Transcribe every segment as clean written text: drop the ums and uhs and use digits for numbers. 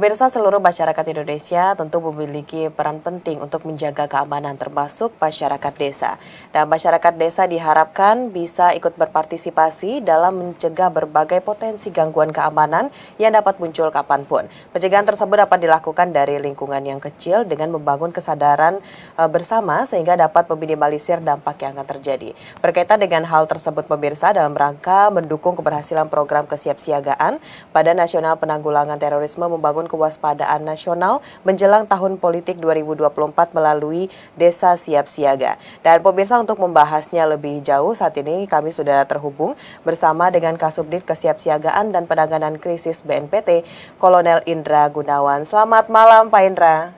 Pemirsa, seluruh masyarakat Indonesia tentu memiliki peran penting untuk menjaga keamanan termasuk masyarakat desa. Dan masyarakat desa diharapkan bisa ikut berpartisipasi dalam mencegah berbagai potensi gangguan keamanan yang dapat muncul kapanpun. Pencegahan tersebut dapat dilakukan dari lingkungan yang kecil dengan membangun kesadaran bersama sehingga dapat meminimalisir dampak yang akan terjadi. Berkaitan dengan hal tersebut, pemirsa, dalam rangka mendukung keberhasilan program kesiapsiagaan, Badan Nasional Penanggulangan Terorisme membangun kewaspadaan nasional menjelang tahun politik 2024 melalui Desa Siap Siaga. Dan pemirsa, untuk membahasnya lebih jauh, saat ini kami sudah terhubung bersama dengan Kasubdit Kesiapsiagaan dan Penanganan Krisis BNPT, Kolonel Indra Gunawan. Selamat malam, Pak Indra.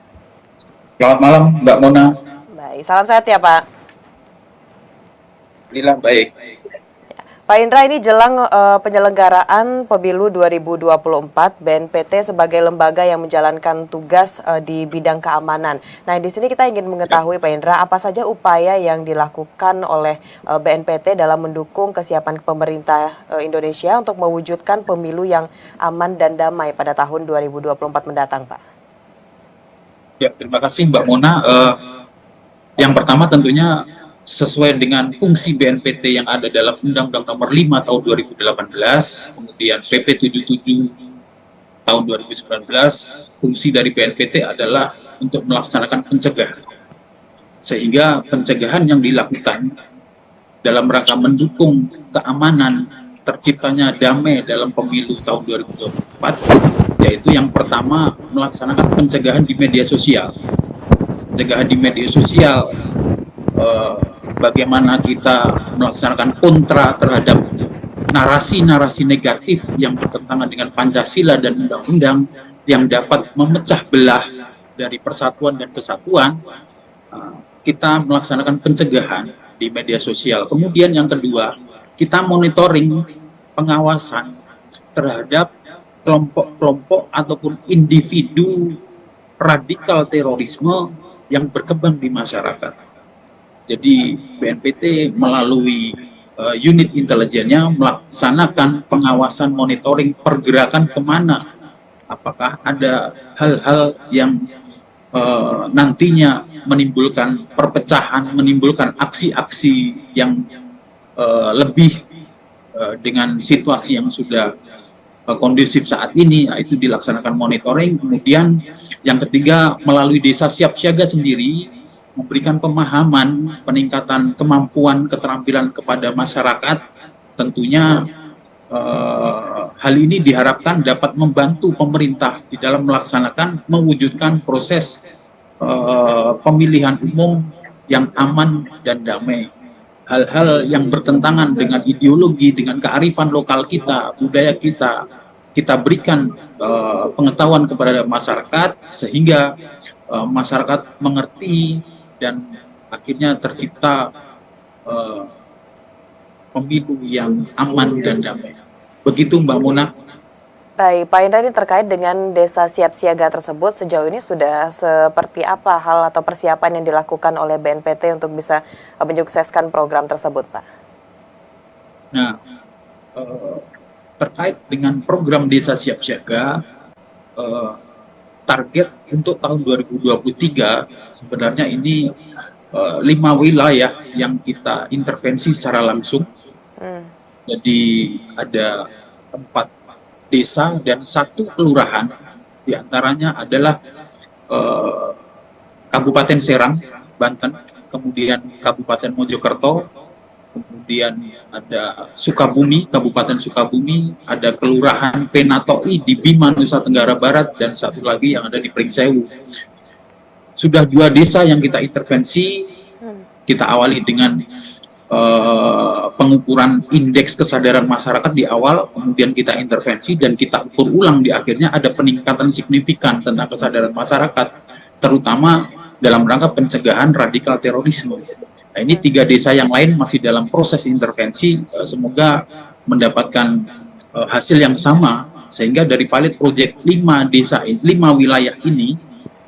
Selamat malam, Mbak Mona. Baik, salam sehat ya, Pak. Alhamdulillah baik. Pak Indra, ini jelang penyelenggaraan Pemilu 2024, BNPT sebagai lembaga yang menjalankan tugas di bidang keamanan. Nah, di sini kita ingin mengetahui, Pak Indra, apa saja upaya yang dilakukan oleh BNPT dalam mendukung kesiapan pemerintah Indonesia untuk mewujudkan pemilu yang aman dan damai pada tahun 2024 mendatang, Pak? Ya, terima kasih Mbak Mona. Yang pertama tentunya sesuai dengan fungsi BNPT yang ada dalam Undang-Undang Nomor 5 Tahun 2018, kemudian PP 77 Tahun 2019, fungsi dari BNPT adalah untuk melaksanakan pencegahan. Sehingga pencegahan yang dilakukan dalam rangka mendukung keamanan terciptanya damai dalam pemilu tahun 2024, yaitu yang pertama melaksanakan pencegahan di media sosial. Pencegahan di media sosial, bagaimana kita melaksanakan kontra terhadap narasi-narasi negatif yang bertentangan dengan Pancasila dan undang-undang yang dapat memecah belah dari persatuan dan kesatuan. Kita melaksanakan pencegahan di media sosial. Kemudian yang kedua, kita monitoring, pengawasan terhadap kelompok-kelompok ataupun individu radikal terorisme yang berkembang di masyarakat. Jadi BNPT melalui unit intelijennya melaksanakan pengawasan, monitoring pergerakan kemana, apakah ada hal-hal yang nantinya menimbulkan perpecahan, menimbulkan aksi-aksi yang lebih dengan situasi yang sudah kondusif saat ini. Nah, itu dilaksanakan monitoring. Kemudian yang ketiga, melalui Desa Siap Siaga sendiri memberikan pemahaman, peningkatan kemampuan, keterampilan kepada masyarakat. Tentunya hal ini diharapkan dapat membantu pemerintah di dalam melaksanakan, mewujudkan proses pemilihan umum yang aman dan damai. Hal-hal yang bertentangan dengan ideologi, dengan kearifan lokal kita, budaya kita, kita berikan pengetahuan kepada masyarakat sehingga masyarakat mengerti dan akhirnya tercipta pemilu yang aman dan damai. Begitu Mbak Mona. Baik, Pak Indra, ini terkait dengan Desa Siap Siaga tersebut, sejauh ini sudah seperti apa hal atau persiapan yang dilakukan oleh BNPT untuk bisa menyukseskan program tersebut, Pak? Nah, terkait dengan program Desa Siap Siaga, target untuk tahun 2023 sebenarnya ini 5 wilayah yang kita intervensi secara langsung. Jadi ada 4 desa dan 1 kelurahan, diantaranya adalah Kabupaten Serang, Banten, kemudian Kabupaten Mojokerto, kemudian ada Sukabumi, Kabupaten Sukabumi, ada Kelurahan Penatoi di Bima, Nusa Tenggara Barat, dan 1 lagi yang ada di Pringsewu. Sudah 2 desa yang kita intervensi. Kita awali dengan pengukuran indeks kesadaran masyarakat di awal, kemudian kita intervensi dan kita ukur ulang di akhirnya ada peningkatan signifikan tentang kesadaran masyarakat, terutama dalam rangka pencegahan radikal terorisme. Nah, ini 3 desa yang lain masih dalam proses intervensi, semoga mendapatkan hasil yang sama, sehingga dari pilot project 5 desa, 5 wilayah ini,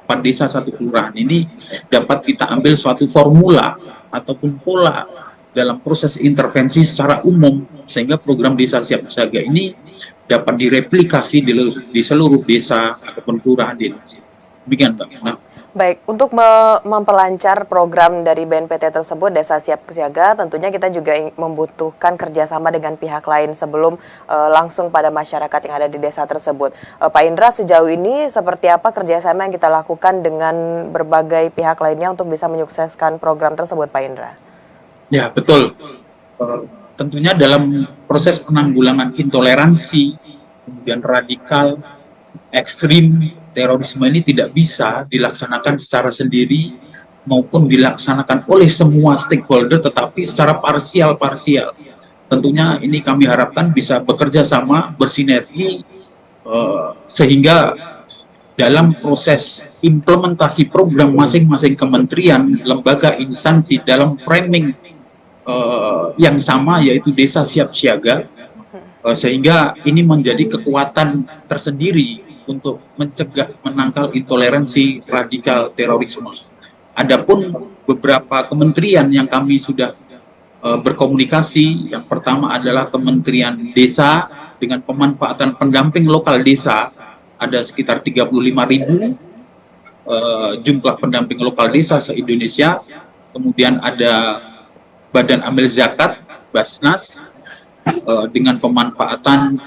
4 desa 1 kelurahan ini dapat kita ambil suatu formula ataupun pola dalam proses intervensi secara umum, sehingga program desa siap siaga ini dapat direplikasi di seluruh desa ataupun kelurahan di Indonesia. Demikian, Mbak. Nah, Baik, untuk memperlancar program dari BNPT tersebut, Desa Siap Siaga, tentunya kita juga membutuhkan kerjasama dengan pihak lain sebelum langsung pada masyarakat yang ada di desa tersebut. Pak Indra, sejauh ini seperti apa kerjasama yang kita lakukan dengan berbagai pihak lainnya untuk bisa menyukseskan program tersebut, Pak Indra? ya, betul. Tentunya dalam proses penanggulangan intoleransi, kemudian radikal, ekstrim, terorisme ini tidak bisa dilaksanakan secara sendiri maupun dilaksanakan oleh semua stakeholder, tetapi secara parsial-parsial. Tentunya ini kami harapkan bisa bekerja sama, bersinergi, sehingga dalam proses implementasi program masing-masing kementerian, lembaga, instansi dalam framing yang sama, yaitu desa siap siaga, sehingga ini menjadi kekuatan tersendiri untuk mencegah, menangkal intoleransi radikal terorisme. Adapun beberapa kementerian yang kami sudah berkomunikasi, yang pertama adalah Kementerian Desa dengan pemanfaatan pendamping lokal desa, ada sekitar 35.000 jumlah pendamping lokal desa se-Indonesia. Kemudian ada Badan Amil Zakat, Basnas, dengan pemanfaatan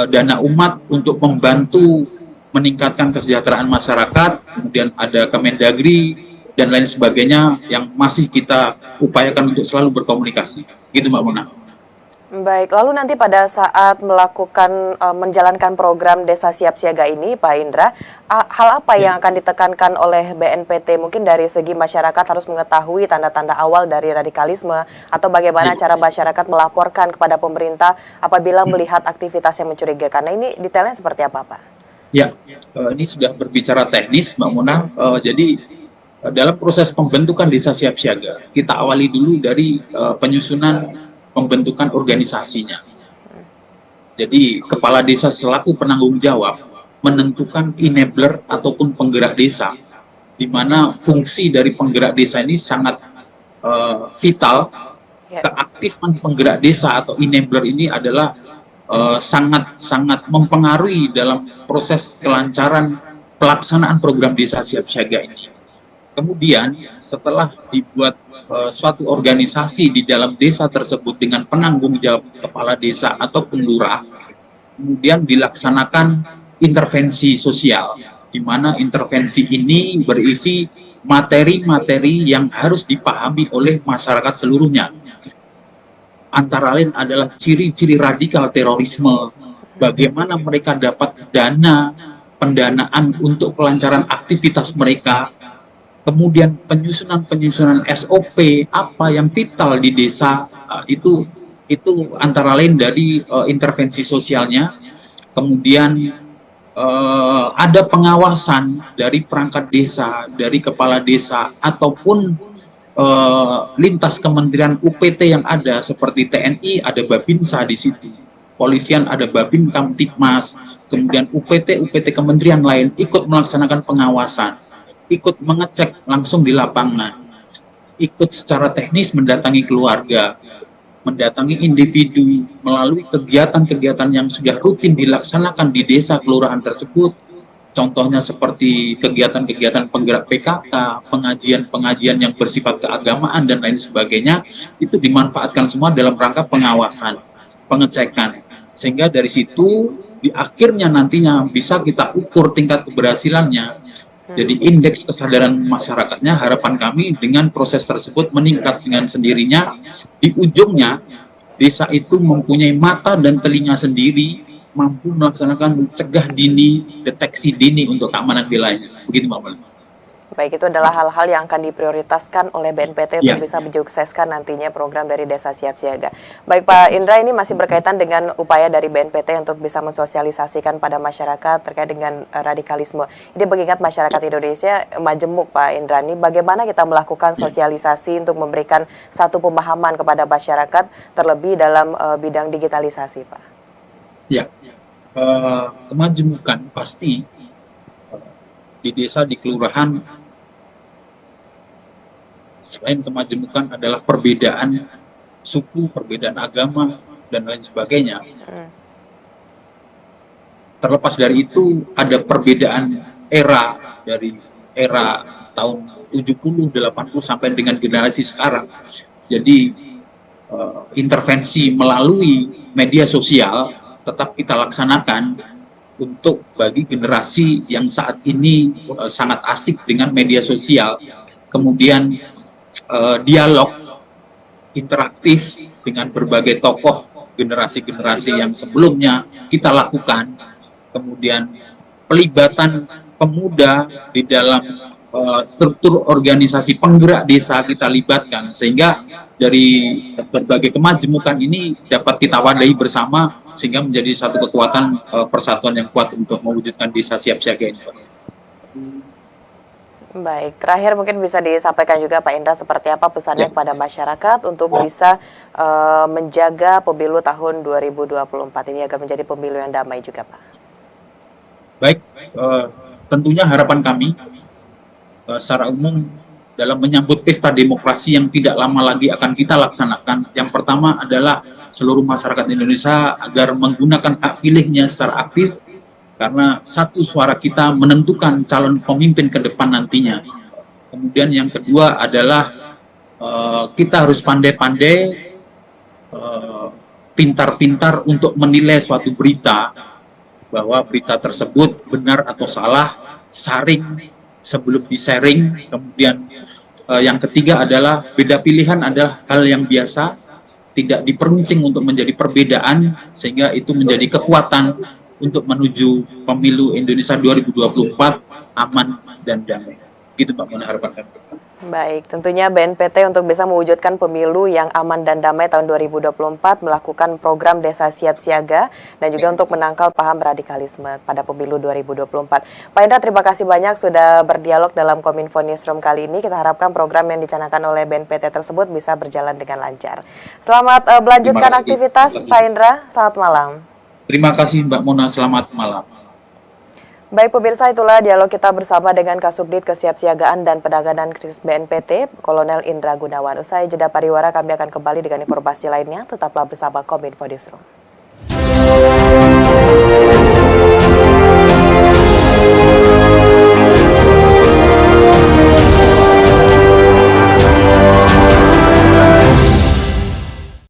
dana umat untuk membantu meningkatkan kesejahteraan masyarakat. Kemudian ada Kemendagri dan lain sebagainya yang masih kita upayakan untuk selalu berkomunikasi. Gitu, Mbak Mona. Baik, lalu nanti pada saat melakukan menjalankan program Desa Siap Siaga ini, Pak Indra, hal apa yang akan ditekankan oleh BNPT? Mungkin dari segi masyarakat harus mengetahui tanda-tanda awal dari radikalisme, atau bagaimana cara masyarakat melaporkan kepada pemerintah apabila melihat aktivitas yang mencurigakan. Nah, ini detailnya seperti apa, Pak? Ya, ini sudah berbicara teknis, Mbak Mona. Jadi dalam proses pembentukan desa siap siaga, kita awali dulu dari penyusunan pembentukan organisasinya. Jadi kepala desa selaku penanggung jawab menentukan enabler ataupun penggerak desa, di mana fungsi dari penggerak desa ini sangat vital. Keaktifan penggerak desa atau enabler ini adalah sangat mempengaruhi dalam proses kelancaran pelaksanaan program desa siap siaga ini. Kemudian setelah dibuat suatu organisasi di dalam desa tersebut dengan penanggung jawab kepala desa atau lurah, kemudian dilaksanakan intervensi sosial, di mana intervensi ini berisi materi-materi yang harus dipahami oleh masyarakat seluruhnya. Antara lain adalah ciri-ciri radikal terorisme, bagaimana mereka dapat pendanaan untuk kelancaran aktivitas mereka, kemudian penyusunan SOP apa yang vital di desa, itu antara lain dari intervensi sosialnya. Kemudian ada pengawasan dari perangkat desa, dari kepala desa ataupun lintas kementerian UPT yang ada, seperti TNI ada Babinsa di situ, polisian ada Babin Kamtipmas, kemudian UPT kementerian lain ikut melaksanakan pengawasan, ikut mengecek langsung di lapangan, ikut secara teknis mendatangi keluarga, mendatangi individu melalui kegiatan-kegiatan yang sudah rutin dilaksanakan di desa kelurahan tersebut. Contohnya seperti kegiatan-kegiatan penggerak PKK, pengajian-pengajian yang bersifat keagamaan dan lain sebagainya, itu dimanfaatkan semua dalam rangka pengawasan, pengecekan. Sehingga dari situ di akhirnya nantinya bisa kita ukur tingkat keberhasilannya. Jadi indeks kesadaran masyarakatnya, harapan kami dengan proses tersebut meningkat dengan sendirinya. Di ujungnya, desa itu mempunyai mata dan telinga sendiri, mampu melaksanakan cegah dini, deteksi dini untuk keamanan wilayahnya. Begitu, Mbak Mona. Baik, itu adalah hal-hal yang akan diprioritaskan oleh BNPT untuk bisa menyukseskan nantinya program dari Desa Siap Siaga. Baik, Pak Indra, ini masih berkaitan dengan upaya dari BNPT untuk bisa mensosialisasikan pada masyarakat terkait dengan radikalisme. Ini mengingat masyarakat Indonesia majemuk, Pak Indra. Ini bagaimana kita melakukan sosialisasi untuk memberikan satu pemahaman kepada masyarakat, terlebih dalam bidang digitalisasi, Pak? Ya, kemajemukan pasti di desa, di kelurahan, selain kemajemukan adalah perbedaan suku, perbedaan agama, dan lain sebagainya. Terlepas dari itu, ada perbedaan era dari era tahun 70, 80 sampai dengan generasi sekarang. Jadi intervensi melalui media sosial tetap kita laksanakan untuk bagi generasi yang saat ini sangat asik dengan media sosial. Kemudian dialog interaktif dengan berbagai tokoh generasi-generasi yang sebelumnya kita lakukan. Kemudian pelibatan pemuda di dalam struktur organisasi penggerak desa kita libatkan, sehingga dari berbagai kemajemukan ini dapat kita wadahi bersama sehingga menjadi satu kekuatan persatuan yang kuat untuk mewujudkan desa siap siaga ini. Baik, terakhir mungkin bisa disampaikan juga Pak Indra seperti apa pesannya kepada masyarakat untuk bisa menjaga pemilu tahun 2024 ini agar menjadi pemilu yang damai juga, Pak. Baik, tentunya harapan kami secara umum dalam menyambut pesta demokrasi yang tidak lama lagi akan kita laksanakan. Yang pertama adalah seluruh masyarakat Indonesia agar menggunakan hak pilihnya secara aktif, karena satu suara kita menentukan calon pemimpin ke depan nantinya. Kemudian yang kedua adalah kita harus pandai-pandai, pintar-pintar untuk menilai suatu berita, bahwa berita tersebut benar atau salah, saring sebelum di-sharing. Kemudian yang ketiga adalah beda pilihan adalah hal yang biasa, tidak diperuncing untuk menjadi perbedaan, sehingga itu menjadi kekuatan untuk menuju pemilu Indonesia 2024 aman dan damai. Gitu Mbak Mona harapan kami. Baik, tentunya BNPT untuk bisa mewujudkan pemilu yang aman dan damai tahun 2024 melakukan program Desa Siap Siaga dan juga untuk menangkal paham radikalisme pada pemilu 2024. Pak Indra, terima kasih banyak sudah berdialog dalam Kominfo Newsroom kali ini. Kita harapkan program yang dicanangkan oleh BNPT tersebut bisa berjalan dengan lancar. Selamat melanjutkan aktivitas Pak Indra, selamat malam. Terima kasih Mbak Mona, selamat malam. Baik pemirsa, itulah dialog kita bersama dengan Kasubdit Kesiapsiagaan dan Penanganan Krisis BNPT, Kolonel Indra Gunawan. Usai jeda pariwara, kami akan kembali dengan informasi lainnya. Tetaplah bersama Kominfo Newsroom.